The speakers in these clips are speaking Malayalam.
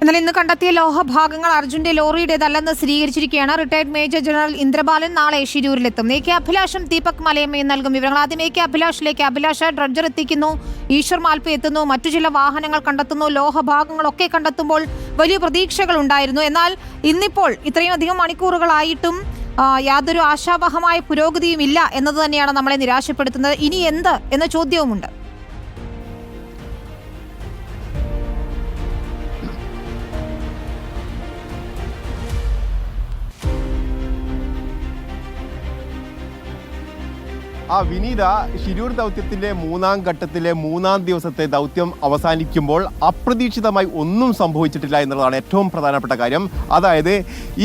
എന്നാൽ ഇന്ന് കണ്ടെത്തിയ ലോഹഭാഗങ്ങൾ അർജുന്റെ ലോറിയുടേതല്ലെന്ന് സ്ഥിരീകരിച്ചിരിക്കുകയാണ്. റിട്ടയർഡ് മേജർ ജനറൽ ഇന്ദ്രബാലൻ നാളെ ഷിരൂരിലെത്തും. എ കെ അഭിലാഷും ദീപക് മലയമ്മയും നൽകും വിവരങ്ങൾ. ആദ്യം എ കെ അഭിലാഷിലേക്ക്. അഭിലാഷ്, ഡ്രഡ്ജർ എത്തിക്കുന്നു, ഈശ്വർ മാൽപ്പെ എത്തുന്നു, മറ്റു ചില വാഹനങ്ങൾ കണ്ടെത്തുന്നു, ലോഹഭാഗങ്ങളൊക്കെ കണ്ടെത്തുമ്പോൾ വലിയ പ്രതീക്ഷകൾ ഉണ്ടായിരുന്നു. എന്നാൽ ഇന്നിപ്പോൾ ഇത്രയും അധികം മണിക്കൂറുകളായിട്ടും യാതൊരു ആശാവഹമായ പുരോഗതിയും ഇല്ല എന്നത് തന്നെയാണ് നമ്മളെ നിരാശപ്പെടുത്തുന്നത്. ഇനി എന്ത് എന്ന ചോദ്യവുമുണ്ട്. വിനീത, ഷിരൂർ ദൗത്യത്തിന്റെ മൂന്നാം ഘട്ടത്തിലെ മൂന്നാം ദിവസത്തെ ദൗത്യം അവസാനിക്കുമ്പോൾ അപ്രതീക്ഷിതമായി ഒന്നും സംഭവിച്ചിട്ടില്ല എന്നുള്ളതാണ് ഏറ്റവും പ്രധാനപ്പെട്ട കാര്യം. അതായത്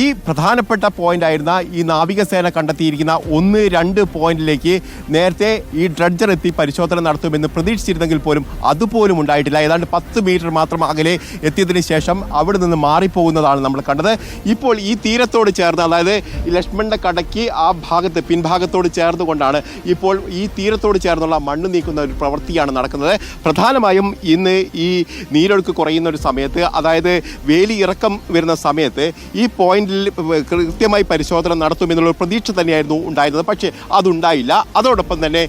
ഈ പ്രധാനപ്പെട്ട പോയിന്റ് ആയിരുന്ന ഈ നാവികസേന കണ്ടെത്തിയിരിക്കുന്ന 1-2 പോയിന്റിലേക്ക് നേരത്തെ ഈ ഡ്രഡ്ജർ എത്തി പരിശോധന നടത്തുമെന്ന് പ്രതീക്ഷിച്ചിരുന്നെങ്കിൽ പോലും അതുപോലും ഉണ്ടായിട്ടില്ല. ഏതാണ്ട് 10 മീറ്റർ മാത്രം അകലെ എത്തിയതിനു ശേഷം അവിടെ നിന്ന് മാറിപ്പോകുന്നതാണ് നമ്മൾ കണ്ടത്. ഇപ്പോൾ ഈ തീരത്തോട് ചേർന്ന്, അതായത് ഈ ലക്ഷ്മണന്റെ കടയ്ക്ക് ആ ഭാഗത്ത് പിൻഭാഗത്തോട് ചേർന്നുകൊണ്ടാണ് ഇപ്പോൾ ഈ തീരത്തോട് ചേർന്നുള്ള മണ്ണ് നീക്കുന്ന ഒരു പ്രവൃത്തിയാണ് നടക്കുന്നത്. പ്രധാനമായും ഇന്ന് ഈ നീരൊഴുക്ക് കുറയുന്ന ഒരു സമയത്ത്, അതായത് വേലി ഇറക്കം വരുന്ന സമയത്ത് ഈ പോയിന്റിൽ കൃത്യമായി പരിശോധന നടത്തുമെന്നുള്ള പ്രതീക്ഷ തന്നെയായിരുന്നു ഉണ്ടായിരുന്നത്. പക്ഷേ അതുണ്ടായില്ല. അതോടൊപ്പം തന്നെ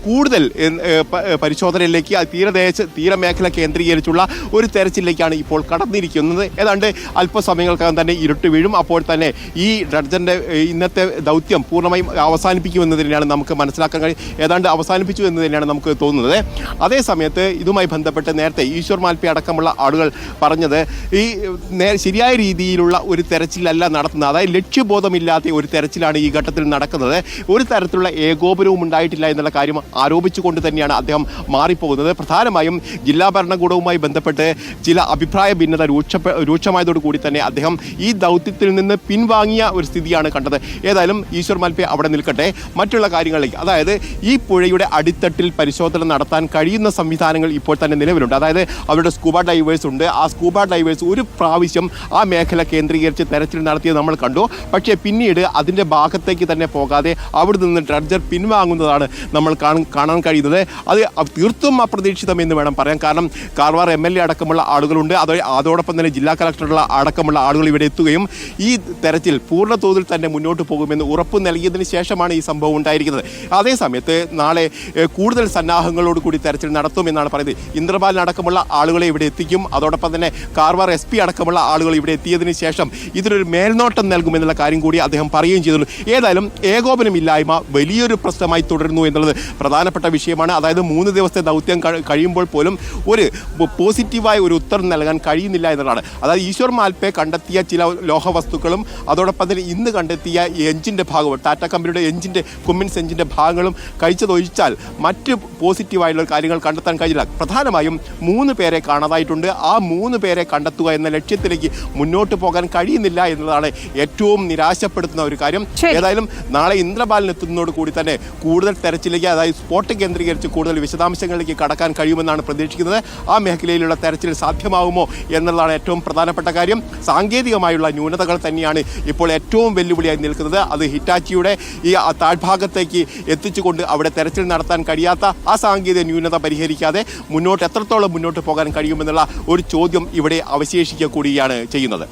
കൂടുതൽ പരിശോധനയിലേക്ക് തീരമേഖല കേന്ദ്രീകരിച്ചുള്ള ഒരു തെരച്ചിലേക്കാണ് ഇപ്പോൾ കടന്നിരിക്കുന്നത്. ഏതാണ്ട് അല്പസമയങ്ങൾക്കകം തന്നെ ഇരുട്ട് വീഴും. അപ്പോൾ തന്നെ ഈ ഡ്രഡ്ജറിന്റെ ഇന്നത്തെ ദൗത്യം പൂർണ്ണമായും അവസാനിപ്പിക്കുമെന്ന് തന്നെയാണ് നമുക്ക് മനസ്സിലാക്കാൻ കഴിയും. ഏതാണ്ട് അവസാനിപ്പിച്ചു എന്ന് തന്നെയാണ് നമുക്ക് തോന്നുന്നത്. അതേ സമയത്ത് ഇതുമായി ബന്ധപ്പെട്ട് നേരത്തെ ഈശ്വർ മാൽപ്പെ അടക്കമുള്ള ആളുകൾ പറഞ്ഞത് ഈ ശരിയായ രീതിയിലുള്ള ഒരു തെരച്ചിലല്ല നടത്തുന്നത്. അതായത് ലക്ഷ്യബോധമില്ലാത്ത ഒരു തെരച്ചിലാണ് ഈ ഘട്ടത്തിൽ നടക്കുന്നത്. ഒരു തരത്തിലുള്ള ഏകോപനവും ഉണ്ടായിട്ടില്ല എന്നുള്ള കാര്യം ആരോപിച്ചുകൊണ്ട് തന്നെയാണ് അദ്ദേഹം മാറിപ്പോകുന്നത്. പ്രധാനമായും ജില്ലാ ഭരണകൂടവുമായി ബന്ധപ്പെട്ട് ചില അഭിപ്രായ ഭിന്നത രൂക്ഷമായതോടുകൂടി തന്നെ അദ്ദേഹം ഈ ദൗത്യത്തിൽ നിന്ന് പിൻവാങ്ങിയ ഒരു സ്ഥിതിയാണ് കണ്ടത്. ഏതായാലും ഈശ്വർ മാൽപ്പെ അവിടെ നിൽക്കട്ടെ. മറ്റുള്ള കാര്യങ്ങളിലേക്ക്, അതായത് ഈ പുഴയുടെ അടിത്തട്ടിൽ പരിശോധന നടത്താൻ കഴിയുന്ന സംവിധാനങ്ങൾ ഇപ്പോൾ തന്നെ നിലവിലുണ്ട്. അതായത് അവരുടെ സ്കൂബ ഡൈവേഴ്സ് ഉണ്ട്. ആ സ്കൂബ ഡൈവേഴ്സ് ഒരു പ്രാവശ്യം ആ മേഖല കേന്ദ്രീകരിച്ച് തെരച്ചിൽ നടത്തിയത് നമ്മൾ കണ്ടു. പക്ഷേ പിന്നീട് അതിൻ്റെ ഭാഗത്തേക്ക് തന്നെ പോകാതെ അവിടെ നിന്ന് ഡ്രഡ്ജർ പിൻവാങ്ങുന്നതാണ് നമ്മൾ കാണാൻ കഴിയുന്നത്. അത് തീർത്തും അപ്രതീക്ഷിതം എന്ന് വേണം പറയാൻ. കാരണം കാർവാർ MLA അടക്കമുള്ള ആളുകളുണ്ട്. അതോടൊപ്പം തന്നെ ജില്ലാ കളക്ടറുള്ള അടക്കമുള്ള ആളുകൾ ഇവിടെ എത്തുകയും ഈ തെരച്ചിൽ പൂർണ്ണ തോതിൽ തന്നെ മുന്നോട്ട് പോകുമെന്ന് ഉറപ്പ് നൽകിയതിന് ശേഷമാണ് ഈ സംഭവം ഉണ്ടായിരിക്കുന്നത്. അതേസമയത്ത് നാളെ കൂടുതൽ സന്നാഹങ്ങളോട് കൂടി തെരച്ചിൽ നടത്തുമെന്നാണ് പറയുന്നത്. ഇന്ദ്രബാലൻ അടക്കമുള്ള ആളുകളെ ഇവിടെ എത്തിക്കും. അതോടൊപ്പം തന്നെ കാർവാർ SP അടക്കമുള്ള ആളുകൾ ഇവിടെ എത്തിയതിനു ശേഷം ഇതിനൊരു മേൽനോട്ടം നൽകുമെന്നുള്ള കാര്യം കൂടി അദ്ദേഹം പറയുകയും ചെയ്തിരുന്നു. ഏതായാലും ഏകോപനമില്ലായ്മ വലിയൊരു പ്രശ്നമായി തുടരുന്നു എന്നുള്ളത് പ്രധാനപ്പെട്ട വിഷയമാണ്. അതായത് 3 ദിവസത്തെ ദൗത്യം കഴിയുമ്പോൾ പോലും ഒരു പോസിറ്റീവായ ഒരു ഉത്തരം നൽകാൻ കഴിയുന്നില്ല എന്നുള്ളതാണ്. അതായത് ഈശ്വർ മാൽപ്പെ കണ്ടെത്തിയ ചില ലോഹവസ്തുക്കളും അതോടൊപ്പം തന്നെ ഇന്ന് കണ്ടെത്തിയ എഞ്ചിൻ്റെ ഭാഗവും ടാറ്റ കമ്പനിയുടെ കുമ്മിൻസ് എഞ്ചിൻ്റെ ഭാഗങ്ങളും കഴിച്ചതൊഴിച്ചാൽ മറ്റ് പോസിറ്റീവായിട്ടുള്ള കാര്യങ്ങൾ കണ്ടെത്താൻ കഴിയില്ല. പ്രധാനമായും 3 പേരെ കാണാതായിട്ടുണ്ട്. ആ 3 പേരെ കണ്ടെത്തുക എന്ന ലക്ഷ്യത്തിലേക്ക് മുന്നോട്ട് പോകാൻ കഴിയുന്നില്ല എന്നതാണ് ഏറ്റവും നിരാശപ്പെടുത്തുന്ന ഒരു കാര്യം. ഏതായാലും നാളെ ഇന്ദ്രബാലൻ എത്തുന്നതോട് കൂടി തന്നെ കൂടുതൽ തെരച്ചിലേക്ക്, അതായത് സ്പോട്ട് കേന്ദ്രീകരിച്ച് കൂടുതൽ വിശദാംശങ്ങളിലേക്ക് കടക്കാൻ കഴിയുമെന്നാണ് പ്രതീക്ഷിക്കുന്നത്. ആ മേഖലയിലുള്ള തെരച്ചിൽ സാധ്യമാവുമോ എന്നുള്ളതാണ് ഏറ്റവും പ്രധാനപ്പെട്ട കാര്യം. സാങ്കേതികമായുള്ള ന്യൂനതകൾ തന്നെയാണ് ഇപ്പോൾ ഏറ്റവും വെല്ലുവിളിയായി നിൽക്കുന്നത്. അത് ഹിറ്റാച്ചിയുടെ ഈ താഴ്ഭാഗത്തേക്ക് എത്തിച്ചുകൊണ്ട് അവിടെ തെരച്ചിൽ നടത്താൻ കഴിയാത്ത ആ സാങ്കേതിക ന്യൂനത പരിഹരിക്കാതെ എത്രത്തോളം മുന്നോട്ട് പോകാൻ കഴിയുമെന്നുള്ള ഒരു ചോദ്യം ഇവിടെ അവശേഷിക്കുക കൂടിയാണ് ചെയ്യുന്നത്.